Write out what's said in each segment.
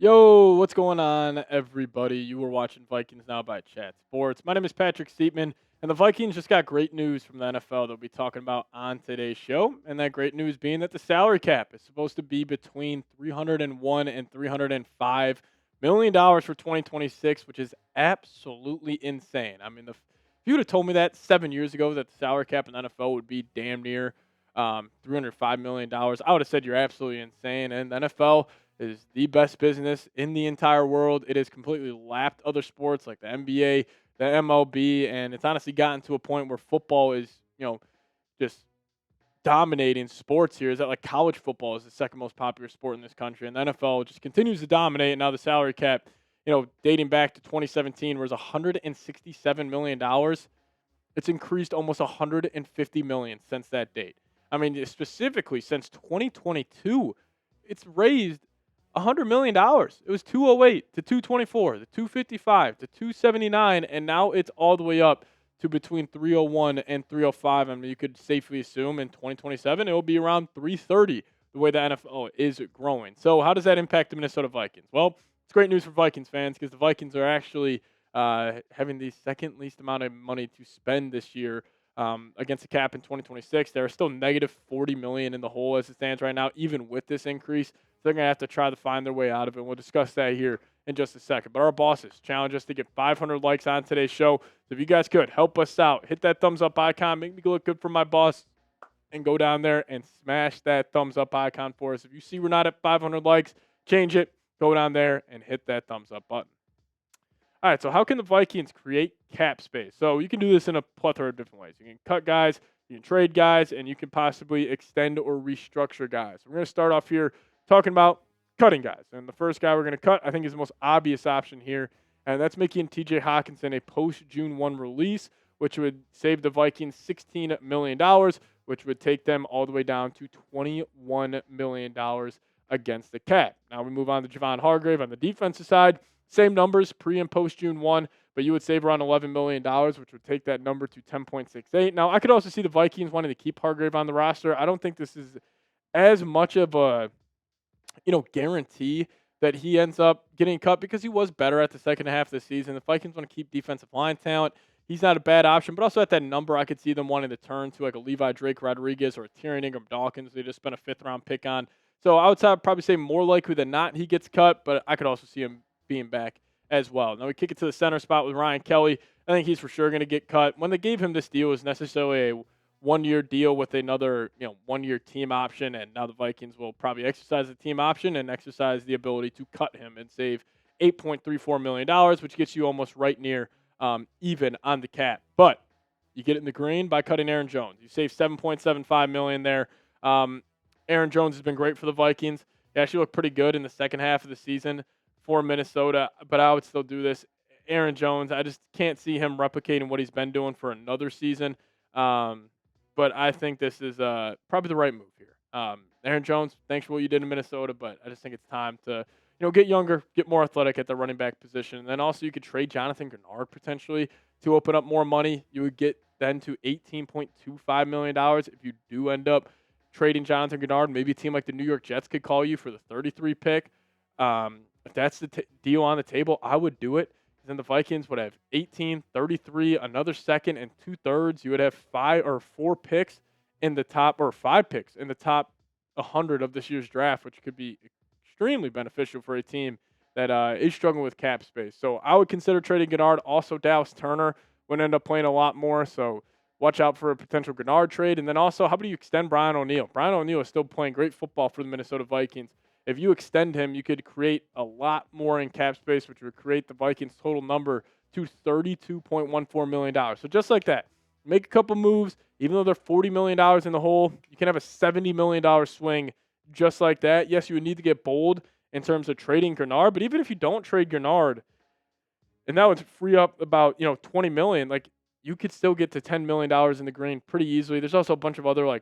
Yo, what's going on, everybody? You were watching Vikings Now by Chat Sports. My name is Patrick Siepman, and the Vikings just got great news from the NFL that we'll be talking about on today's show. And that great news being that the salary cap is supposed to be between $301 and $305 million for 2026, which is absolutely insane. I mean, if you would have told me that 7 years ago that the salary cap in the NFL would be damn near $305 million, I would have said you're absolutely insane. And the NFL is the best business in the entire world. It has completely lapped other sports like the NBA, the MLB, and it's honestly gotten to a point where football is, just dominating sports here. Is that like college football is the second most popular sport in this country, and the NFL just continues to dominate. And now the salary cap, dating back to 2017, was $167 million. It's increased almost 150 million since that date. I mean, specifically since 2022, it's raised $100 million. It was 208 to 224 to 255 to 279, and now it's all the way up to between 301 and 305. I mean, you could safely assume in 2027 it will be around 330. The way the NFL is growing. So, how does that impact the Minnesota Vikings? Well, it's great news for Vikings fans because the Vikings are actually having the second least amount of money to spend this year against the cap in 2026. They're still negative 40 million in the hole as it stands right now, even with this increase. They're going to have to try to find their way out of it. We'll discuss that here in just a second. But our bosses challenge us to get 500 likes on today's show. So if you guys could help us out, hit that thumbs up icon, make me look good for my boss, and go down there and smash that thumbs up icon for us. If you see we're not at 500 likes, change it. Go down there and hit that thumbs up button. All right, so how can the Vikings create cap space? So you can do this in a plethora of different ways. You can cut guys, you can trade guys, and you can possibly extend or restructure guys. We're going to start off here talking about cutting guys. And the first guy we're going to cut, I think, is the most obvious option here, and that's making TJ Hawkinson a post-June 1 release, which would save the Vikings $16 million, which would take them all the way down to $21 million against the cap. Now we move on to Javon Hargrave on the defensive side. Same numbers pre and post June 1, but you would save around $11 million, which would take that number to 10.68. Now, I could also see the Vikings wanting to keep Hargrave on the roster. I don't think this is as much of a, guarantee that he ends up getting cut because he was better at the second half of the season. The Vikings want to keep defensive line talent. He's not a bad option, but also at that number, I could see them wanting to turn to like a Levi Drake Rodriguez or a Tyrion Ingram Dawkins. They just spent a fifth-round pick on. So I would probably say more likely than not he gets cut, but I could also see him being back as well. Now we kick it to the center spot with Ryan Kelly. I think he's for sure going to get cut. When they gave him this deal, it was necessarily a one-year deal with another, one-year team option, and now the Vikings will probably exercise the team option and exercise the ability to cut him and save $8.34 million, which gets you almost right near even on the cap. But you get it in the green by cutting Aaron Jones. You save $7.75 million there. Aaron Jones has been great for the Vikings. He actually looked pretty good in the second half of the season for Minnesota, but I would still do this. Aaron Jones, I just can't see him replicating what he's been doing for another season. But I think this is probably the right move here. Aaron Jones, thanks for what you did in Minnesota, but I just think it's time to get younger, get more athletic at the running back position. And then also you could trade Jonathan Gennard potentially to open up more money. You would get then to $18.25 million if you do end up trading Jonathan Gennard. Maybe a team like the New York Jets could call you for the 33 pick. If that's the deal on the table, I would do it. Then the Vikings would have 18, 33, another second, and 2/3. You would have 5 picks in the top 100 of this year's draft, which could be extremely beneficial for a team that is struggling with cap space. So I would consider trading Gennard. Also, Dallas Turner would end up playing a lot more. So watch out for a potential Gennard trade. And then also, how about you extend Brian O'Neill? Brian O'Neill is still playing great football for the Minnesota Vikings. If you extend him, you could create a lot more in cap space, which would create the Vikings' total number to $32.14 million. So just like that, make a couple moves. Even though they're $40 million in the hole, you can have a $70 million swing just like that. Yes, you would need to get bold in terms of trading Gennard, but even if you don't trade Gennard, and that would free up about $20 million, like you could still get to $10 million in the green pretty easily. There's also a bunch of other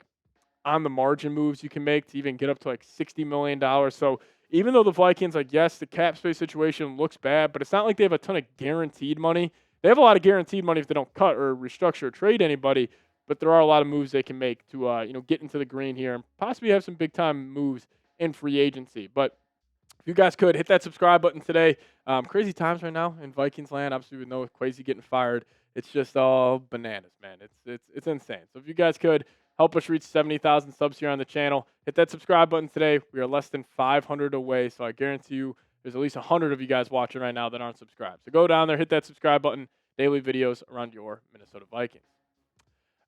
on the margin moves you can make to even get up to $60 million. So even though the Vikings, yes, the cap space situation looks bad, but it's not like they have a ton of guaranteed money. They have a lot of guaranteed money if they don't cut or restructure or trade anybody, but there are a lot of moves they can make to get into the green here and possibly have some big time moves in free agency. But If you guys could hit that subscribe button today. Crazy times right now in Vikings land. Obviously, with Noah Quasi getting fired, it's just all bananas, man. It's insane. So if you guys could help us reach 70,000 subs here on the channel, hit that subscribe button today. We are less than 500 away, so I guarantee you there's at least 100 of you guys watching right now that aren't subscribed. So go down there, hit that subscribe button. Daily videos around your Minnesota Vikings.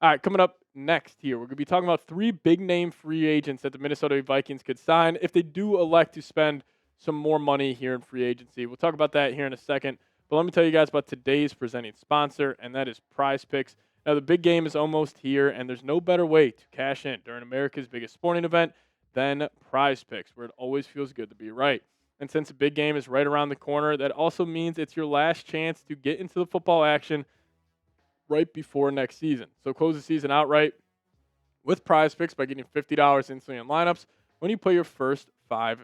All right, coming up next here, we're going to be talking about 3 big-name free agents that the Minnesota Vikings could sign if they do elect to spend some more money here in free agency. We'll talk about that here in a second. But let me tell you guys about today's presenting sponsor, and that is Prize Picks. Now, the big game is almost here, and there's no better way to cash in during America's biggest sporting event than Prize Picks, where it always feels good to be right. And since the big game is right around the corner, that also means it's your last chance to get into the football action right before next season. So close the season outright with Prize Picks by getting $50 instantly in lineups when you play your first $5.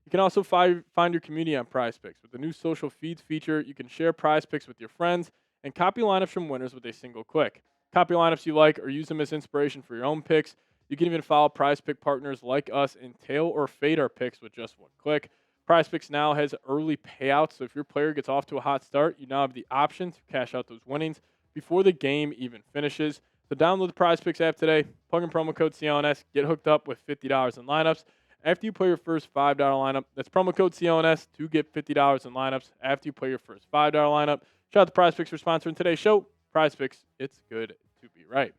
You can also find your community on Prize Picks. With the new social feeds feature, you can share Prize Picks with your friends and copy lineups from winners with a single click. Copy lineups you like or use them as inspiration for your own picks. You can even follow Prize Pick partners like us and tail or fade our picks with just one click. Prize Picks now has early payouts, so if your player gets off to a hot start, you now have the option to cash out those winnings before the game even finishes. So download the Prize Picks app today, plug in promo code CLNS, get hooked up with $50 in lineups. After you play your first $5 lineup, that's promo code CLNS to get $50 in lineups after you play your first $5 lineup. Shout out to Prize Picks for sponsoring today's show. Prize Picks, it's good to be right.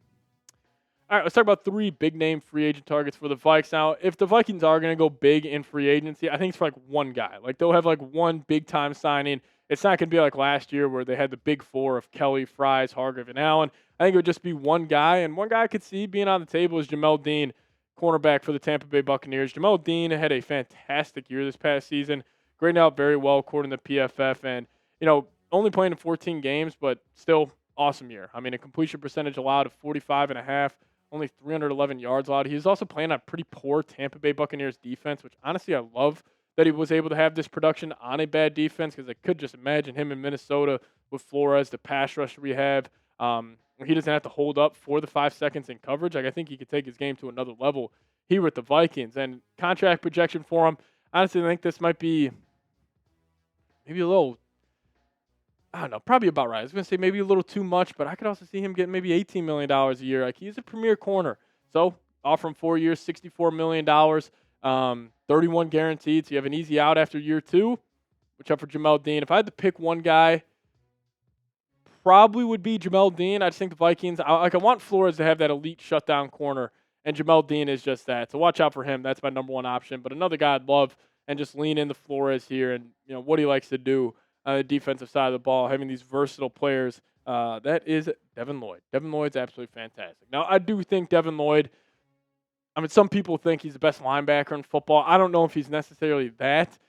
All right, let's talk about 3 big-name free agent targets for the Vikes. Now, if the Vikings are going to go big in free agency, I think it's for like one guy. Like, they'll have like one big-time signing. It's not going to be like last year where they had the big 4 of Kelly, Fries, Hargrave, and Allen. I think it would just be one guy, and one guy I could see being on the table is Jamel Dean, cornerback for the Tampa Bay Buccaneers. Jamel Dean had a fantastic year this past season, grading out very well according to PFF, and, only playing in 14 games, but still awesome year. I mean, a completion percentage allowed of 45.5, only 311 yards allowed. He was also playing on pretty poor Tampa Bay Buccaneers defense, which honestly I love that he was able to have this production on a bad defense, because I could just imagine him in Minnesota with Flores, the pass rush we have. He doesn't have to hold up for the 5 seconds in coverage. Like, I think he could take his game to another level here with the Vikings. And contract projection for him, honestly, I think this might be maybe a little, I don't know, probably about right. I was going to say maybe a little too much, but I could also see him getting maybe $18 million a year. Like, he's a premier corner. So offer him 4 years, $64 million, 31 guaranteed. So you have an easy out after year 2, which up for Jamel Dean. If I had to pick one guy, probably would be Jamel Dean. I just think the Vikings, I want Flores to have that elite shutdown corner, and Jamel Dean is just that. So watch out for him. That's my number one option. But another guy I'd love, and just lean into Flores here and what he likes to do on the defensive side of the ball, having these versatile players. That is Devin Lloyd. Devin Lloyd's absolutely fantastic. Now, I do think Devin Lloyd, I mean, some people think he's the best linebacker in football. I don't know if he's necessarily that.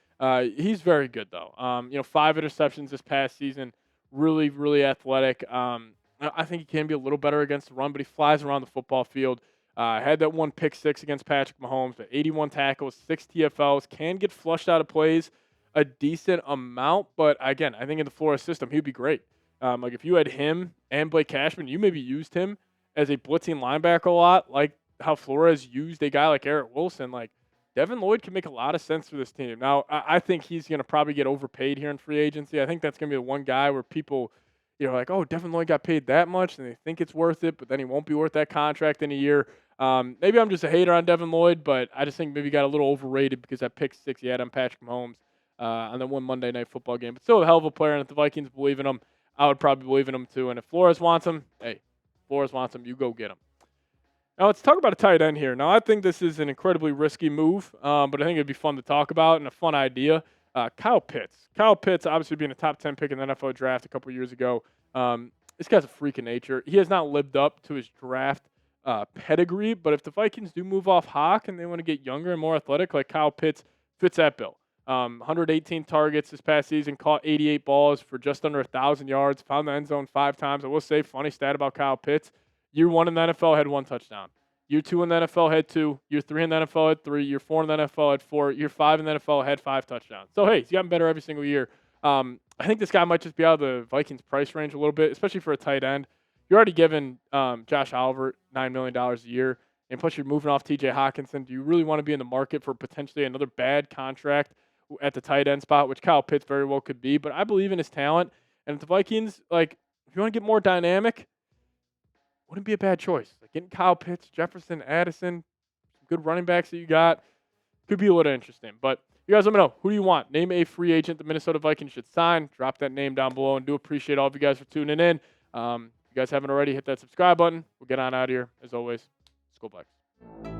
He's very good, though. 5 interceptions this past season. Really, really athletic. I think he can be a little better against the run, but he flies around the football field. Had that one pick 6 against Patrick Mahomes, but 81 tackles, 6 TFLs, can get flushed out of plays a decent amount. But again, I think in the Flores system, he'd be great. Like, if you had him and Blake Cashman, you maybe used him as a blitzing linebacker a lot, like how Flores used a guy like Eric Wilson. Like, Devin Lloyd can make a lot of sense for this team. Now, I think he's going to probably get overpaid here in free agency. I think that's going to be the one guy where people, like, oh, Devin Lloyd got paid that much, and they think it's worth it, but then he won't be worth that contract in a year. Maybe I'm just a hater on Devin Lloyd, but I just think maybe he got a little overrated because that pick 6 he had on Patrick Mahomes on that one Monday Night Football game. But still a hell of a player, and if the Vikings believe in him, I would probably believe in him too. And if Flores wants him, hey, Flores wants him, you go get him. Now, let's talk about a tight end here. Now, I think this is an incredibly risky move, but I think it'd be fun to talk about and a fun idea. Kyle Pitts. Kyle Pitts, obviously being a top 10 pick in the NFL draft a couple years ago. This guy's a freak of nature. He has not lived up to his draft pedigree, but if the Vikings do move off Hawk and they want to get younger and more athletic, like Kyle Pitts fits that bill. 118 targets this past season, caught 88 balls for just under 1,000 yards, found the end zone 5 times. I will say, funny stat about Kyle Pitts, year 1 in the NFL had 1 touchdown. Year 2 in the NFL had 2. Year 3 in the NFL had 3. Year 4 in the NFL had 4. Year 5 in the NFL had 5 touchdowns. So, hey, he's gotten better every single year. I think this guy might just be out of the Vikings price range a little bit, especially for a tight end. You're already giving Josh Oliver $9 million a year, and plus you're moving off T.J. Hawkinson. Do you really want to be in the market for potentially another bad contract at the tight end spot, which Kyle Pitts very well could be. But I believe in his talent. And if the Vikings, like, if you want to get more dynamic, wouldn't be a bad choice. Like getting Kyle Pitts, Jefferson, Addison, some good running backs that you got. Could be a little interesting. But you guys let me know. Who do you want? Name a free agent the Minnesota Vikings should sign. Drop that name down below. And do appreciate all of you guys for tuning in. If you guys haven't already, hit that subscribe button. We'll get on out of here. As always, SKOL Blacks.